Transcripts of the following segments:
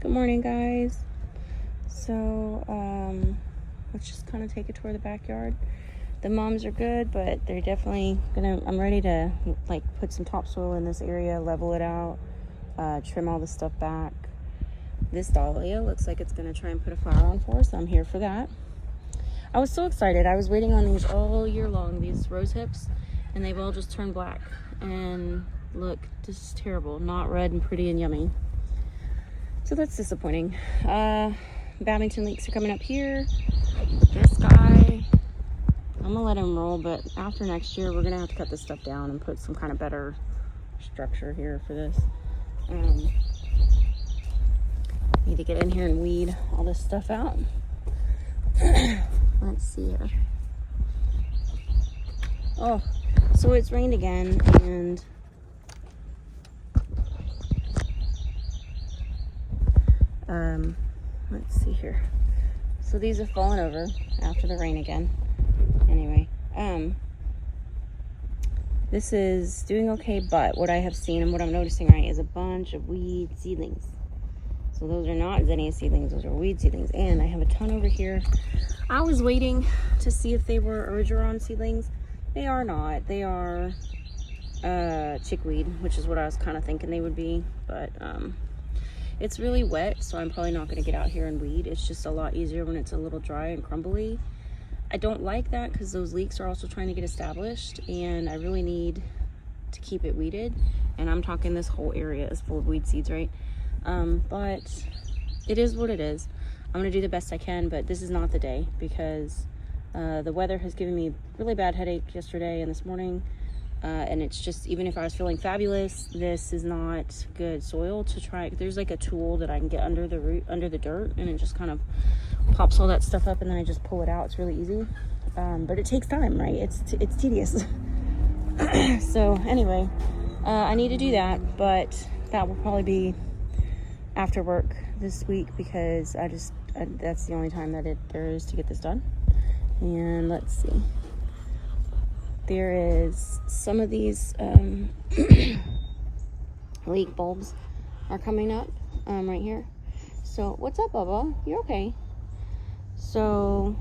Good morning, guys. So let's just kind of take a tour of the backyard. The mums are good, but they're definitely I'm ready to like put some topsoil in this area, level it out, trim all the stuff back. This dahlia looks like it's gonna try and put a flower on for us. I'm here for that. I was so excited. I was waiting on these all year long, these rose hips, and they've all just turned black. And look, this is terrible. Not red and pretty and yummy. So that's disappointing. Babington leeks are coming up here. This guy, I'm gonna let him roll, but after next year, we're gonna have to cut this stuff down and put some kind of better structure here for this. Need to get in here and weed all this stuff out. Let's see here. Oh, so it's rained again, and let's see here. So these have fallen over after the rain again. Anyway, this is doing okay, but what I have seen and what I'm noticing, right, is a bunch of weed seedlings. So those are not zinnia seedlings, those are weed seedlings. And I have a ton over here. I was waiting to see if they were origeron seedlings. They are not. They are chickweed, which is what I was kind of thinking they would be. But it's really wet, so I'm probably not going to get out here and weed. It's just a lot easier when it's a little dry and crumbly. I don't like that because those leeks are also trying to get established, and I really need to keep it weeded. And I'm talking this whole area is full of weed seeds, right? But it is what it is. I'm going to do the best I can, but this is not the day because the weather has given me really bad headache yesterday and this morning. And it's just, even if I was feeling fabulous, this is not good soil to try. There's like a tool that I can get under the root, under the dirt, and it just kind of pops all that stuff up, and then I just pull it out. It's really easy. But it takes time, right? It's tedious. So anyway, I need to do that, but that will probably be after work this week because that's the only time that there is to get this done. And let's see. There is some of these leek bulbs are coming up right here. So what's up, Bubba? You're okay. So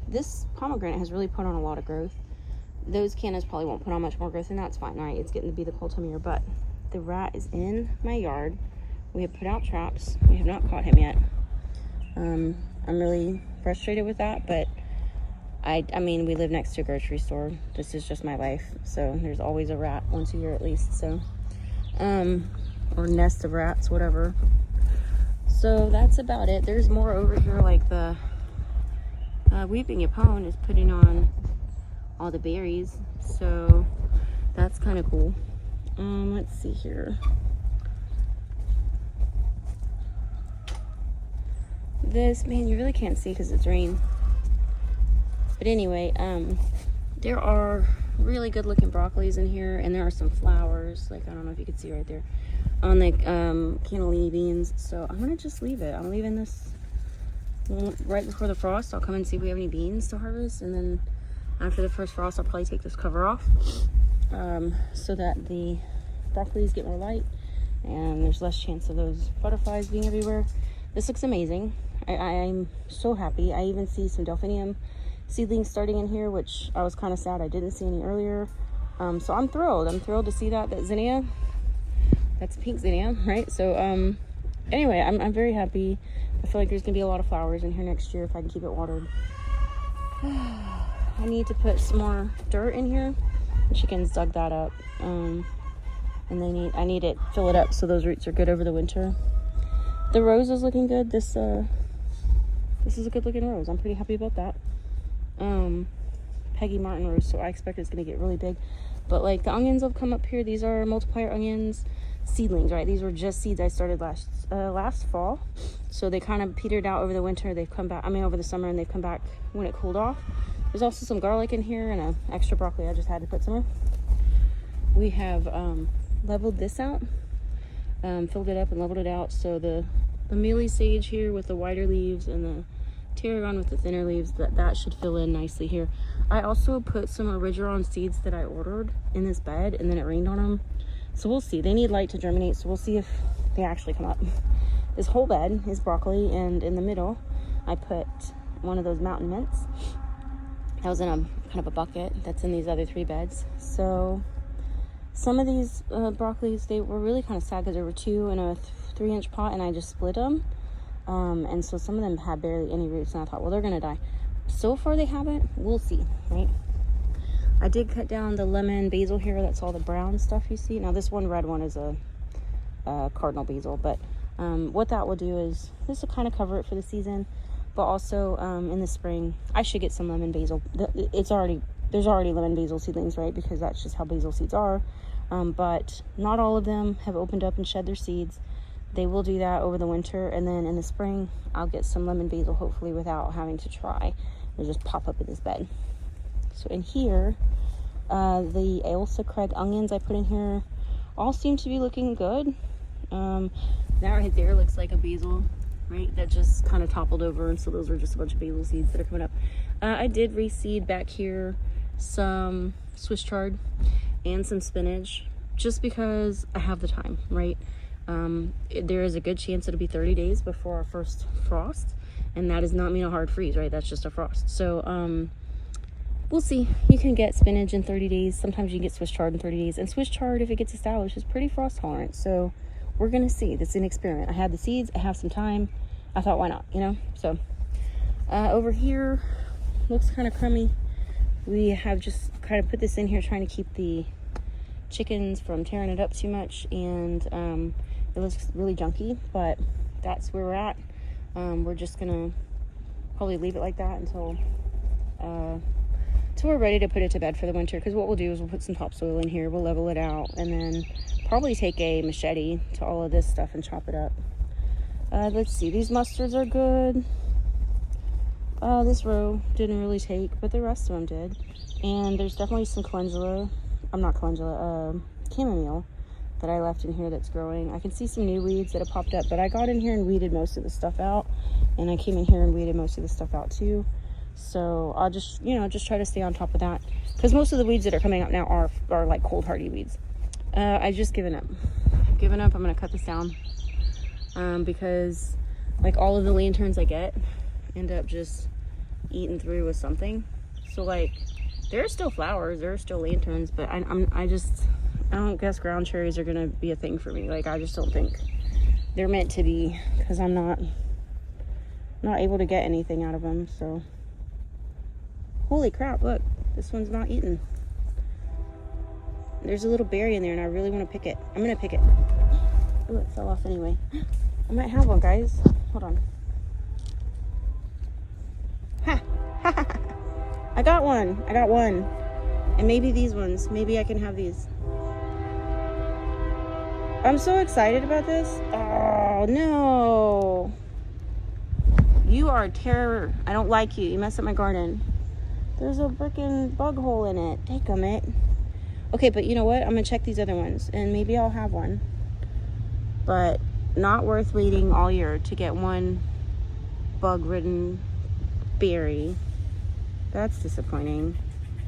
this pomegranate has really put on a lot of growth. Those cannas probably won't put on much more growth, and that's fine, right? It's getting to be the cold time of year, but the rat is in my yard. We have put out traps. We have not caught him yet. I'm really frustrated with that, but I mean, we live next to a grocery store. This is just my life. So there's always a rat once a year at least. So, or nest of rats, whatever. So that's about it. There's more over here, like the weeping yapone is putting on all the berries. So that's kind of cool. Let's see here. This, man, you really can't see because it's rain. But anyway, there are really good looking broccolis in here, and there are some flowers, like I don't know if you can see right there, on the cannellini beans. So I'm gonna just leave it. I'm leaving this right before the frost. I'll come and see if we have any beans to harvest, and then after the first frost, I'll probably take this cover off so that the broccolis get more light and there's less chance of those butterflies being everywhere. This looks amazing. I'm so happy. I even see some delphinium seedlings starting in here, which I was kind of sad I didn't see any earlier. So I'm thrilled. I'm thrilled to see that zinnia. That's pink zinnia, right? So anyway, I'm very happy. I feel like there's gonna be a lot of flowers in here next year if I can keep it watered. I need to put some more dirt in here. The chickens dug that up, and I need to fill it up so those roots are good over the winter. The rose is looking good. This is a good looking rose. I'm pretty happy about that. Peggy Martin rose, so I expect it's gonna get really big. But like the onions have come up here. These are multiplier onions seedlings, right? These were just seeds I started last fall, so they kind of petered out over the winter. They've come back, over the summer, and they've come back when it cooled off. There's also some garlic in here and an extra broccoli I just had to put somewhere. We have leveled this out, filled it up and leveled it out, so the mealy sage here with the wider leaves and the tarragon with the thinner leaves, that should fill in nicely here. I also put some origeron seeds that I ordered in this bed, and then it rained on them, so we'll see. They need light to germinate, so we'll see if they actually come up. this whole bed is broccoli, and in the middle I put one of those mountain mints. That was in a kind of a bucket that's in these other 3 beds. So some of these broccolis, they were really kind of sad because there were 2 in a 3-inch pot, and I just split them. And so some of them had barely any roots, and I thought, well, they're gonna die. So far they haven't. We'll see, right? I did cut down the lemon basil here. That's all the brown stuff you see. Now this one red one is a cardinal basil, but what that will do is this will kind of cover it for the season. But also in the spring, I should get some lemon basil. There's already lemon basil seedlings, right? Because that's just how basil seeds are. But not all of them have opened up and shed their seeds. They will do that over the winter, and then in the spring, I'll get some lemon basil, hopefully without having to try. It'll just pop up in this bed. So in here, the Ailsa Craig onions I put in here all seem to be looking good. That right there looks like a basil, right? That just kind of toppled over, and so those are just a bunch of basil seeds that are coming up. I did reseed back here some Swiss chard and some spinach, just because I have the time, right? There is a good chance it'll be 30 days before our first frost, and that does not mean a hard freeze, right? That's just a frost. So we'll see. You can get spinach in 30 days. Sometimes you can get Swiss chard in 30 days, and Swiss chard, if it gets established, is pretty frost tolerant. So we're gonna see. This is an experiment. I had the seeds, I have some time, I thought, why not, you know? So over here looks kind of crummy. We have just kind of put this in here trying to keep the chickens from tearing it up too much, and it looks really junky, but that's where we're at. We're just gonna probably leave it like that until we're ready to put it to bed for the winter, because what we'll do is we'll put some topsoil in here, we'll level it out, and then probably take a machete to all of this stuff and chop it up. Let's see, these mustards are good. This row didn't really take, but the rest of them did. And there's definitely some chamomile that I left in here that's growing. I can see some new weeds that have popped up, but I got in here and weeded most of the stuff out, and I came in here and weeded most of the stuff out too. So I'll just, just try to stay on top of that, because most of the weeds that are coming up now are like cold hardy weeds. I've just given up. I'm gonna cut this down because like all of the lanterns I get end up just eaten through with something. So like there are still flowers, there are still lanterns, but I don't guess ground cherries are gonna be a thing for me. Like I just don't think they're meant to be, because I'm not able to get anything out of them. So holy crap, look, this one's not eaten. There's a little berry in there and I really want to pick it. I'm gonna pick it. Oh, it fell off anyway. I might have one, guys. Hold on. Ha! I got one. And maybe these ones. Maybe I can have these. I'm so excited about this. Oh, no. You are a terror. I don't like you. You messed up my garden. There's a freaking bug hole in it. Take-a-mit. Okay, but you know what? I'm going to check these other ones, and maybe I'll have one. But not worth waiting all year to get one bug-ridden berry. That's disappointing.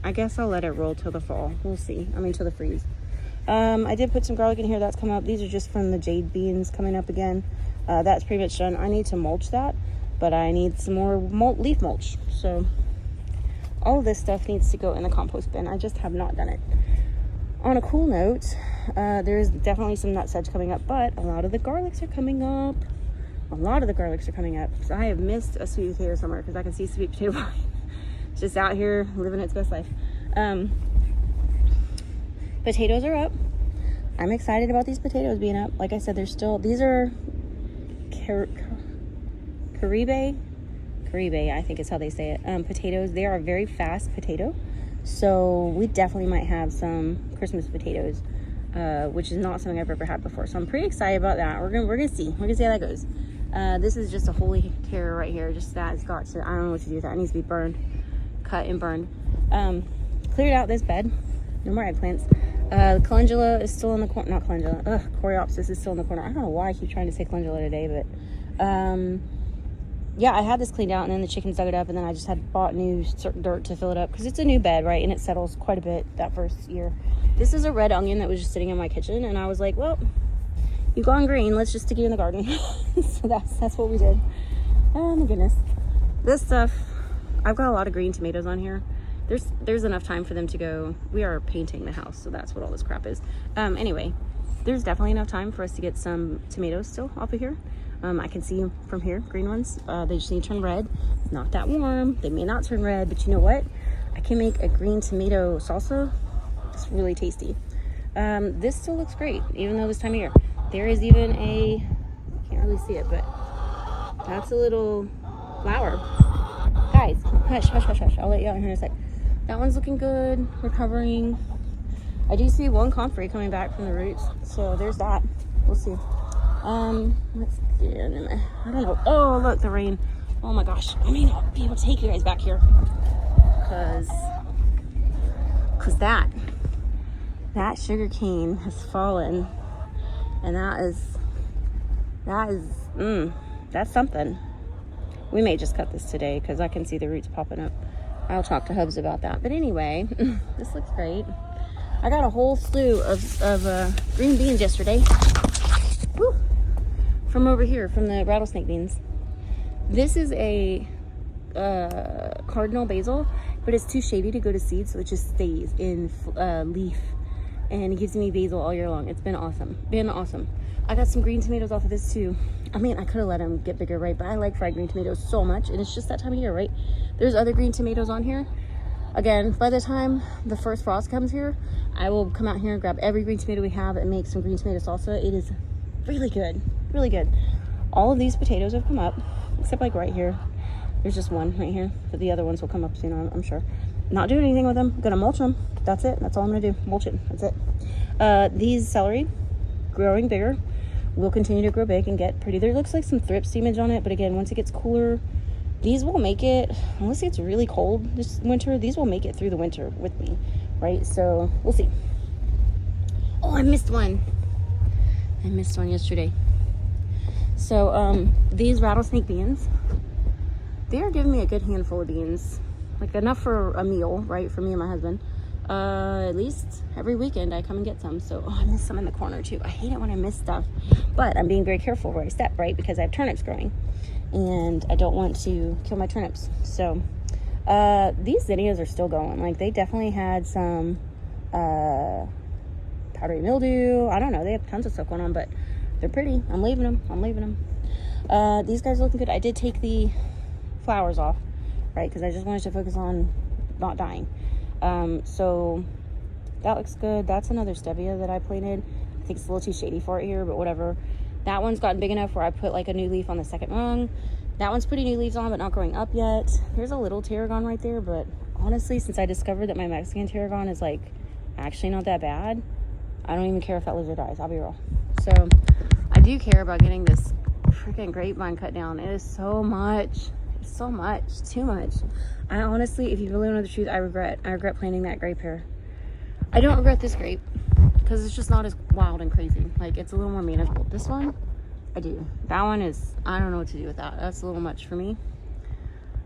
I guess I'll let it roll till the fall. We'll see. Till the freeze. I did put some garlic in here. That's come up. These are just from the jade beans coming up again. That's pretty much done. I need to mulch that, but I need some more leaf mulch. So all of this stuff needs to go in the compost bin. I just have not done it. On a cool note, there's definitely some nutsedge coming up, but a lot of the garlics are coming up. So I have missed a sweet potato somewhere, because I can see sweet potato vine just out here living its best life. Potatoes are up. I'm excited about these potatoes being up. Like I said, these are Caribe, I think is how they say it. Potatoes. They are a very fast potato. So we definitely might have some Christmas potatoes, which is not something I've ever had before. So I'm pretty excited about that. We're gonna see. We're gonna see how that goes. This is just a holy terror right here. Just that it's got to. I don't know what to do with that. It needs to be burned, cut and burned. Cleared out this bed. No more eggplants. Calendula is still in the corner. Not calendula. Coreopsis is still in the corner. I don't know why I keep trying to say calendula today, but yeah, I had this cleaned out, and then the chickens dug it up, and then I just had bought new dirt to fill it up, because it's a new bed, right? And it settles quite a bit that first year. This is a red onion that was just sitting in my kitchen, and I was like, well, You've gone green, let's just stick you in the garden. So that's what we did. Oh my goodness. This stuff, I've got a lot of green tomatoes on here. There's enough time for them to go. We are painting the house, so that's what all this crap is. Anyway, there's definitely enough time for us to get some tomatoes still off of here. I can see from here, green ones. They just need to turn red. It's not that warm. They may not turn red, but you know what? I can make a green tomato salsa. It's really tasty. This still looks great, even though this time of year. There is even a, can't really see it, but that's a little flower. Guys, hush, hush, hush, hush. I'll let you out in here in a sec. That one's looking good, recovering. I do see one comfrey coming back from the roots, so there's that. We'll see. Let's get in there. I don't know. Oh, look, the rain. Oh my gosh. I may not be able to take you guys back here. Cause that sugar cane has fallen. And that's something. We may just cut this today because I can see the roots popping up. I'll talk to Hubs about that. But anyway, this looks great. I got a whole slew of green beans yesterday. Woo! From over here, from the rattlesnake beans. This is a cardinal basil, but it's too shady to go to seed, so it just stays in leaf. And it gives me basil all year long. It's been awesome. I got some green tomatoes off of this too. I mean, I could have let them get bigger, right? But I like fried green tomatoes so much, and it's just that time of year, right? There's other green tomatoes on here. Again, by the time the first frost comes here, I will come out here and grab every green tomato we have and make some green tomato salsa. It is really good, really good. All of these potatoes have come up, except like right here. There's just one right here, but the other ones will come up soon, I'm sure. Not doing anything with them. I'm gonna mulch them. That's it. That's all I'm gonna do. Mulch it. That's it. These celery, growing bigger, will continue to grow big and get pretty. There looks like some thrips seepage on it, but again, once it gets cooler, these will make it, unless it's really cold this winter, these will make it through the winter with me, right? So we'll see. Oh, I missed one. I missed one yesterday. So these rattlesnake beans, they are giving me a good handful of beans. Like enough for a meal, right, for me and my husband. At least every weekend I come and get some. So, I missed some in the corner too. I hate it when I miss stuff. But I'm being very careful where I step, right, because I have turnips growing. And I don't want to kill my turnips. So, these zinnias are still going. Like, they definitely had some powdery mildew. I don't know. They have tons of stuff going on, but they're pretty. I'm leaving them. These guys are looking good. I did take the flowers off, right, because I just wanted to focus on not dying. So that looks good. That's another stevia that I planted. I think it's a little too shady for it here, but whatever. That one's gotten big enough where I put like a new leaf on the second rung. That one's putting new leaves on, but not growing up yet. There's a little tarragon right there, but honestly, since I discovered that my Mexican tarragon is like actually not that bad, I don't even care if that lizard dies. I'll be real. So I do care about getting this freaking grapevine cut down. It is so much. So much, too much. I honestly, if you really know the truth, I regret planting that grape here. I don't regret this grape because it's just not as wild and crazy. Like, it's a little more manageable. This one, I do. That one is, I don't know what to do with that. That's a little much for me.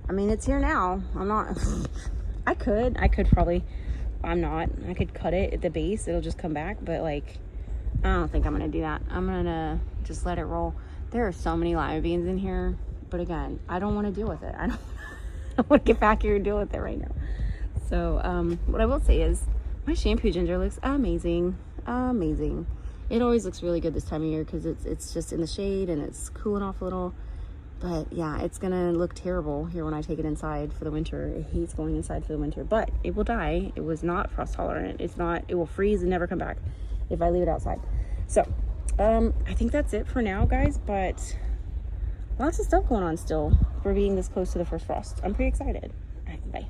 I mean, it's here now. I'm not, I could probably, I'm not. I could cut it at the base. It'll just come back, but like, I don't think I'm going to do that. I'm going to just let it roll. There are so many lima beans in here. But again, I don't want to deal with it. I don't want to get back here and deal with it right now. So what I will say is my shampoo ginger looks amazing. It always looks really good this time of year because it's just in the shade and it's cooling off a little. But yeah, it's gonna look terrible here when I take it inside for the winter. It hates going inside for the winter, but it will die. It was not frost tolerant. It will freeze and never come back if I leave it outside. So I think that's it for now, guys, but lots of stuff going on still for being this close to the first frost. I'm pretty excited. All right, bye.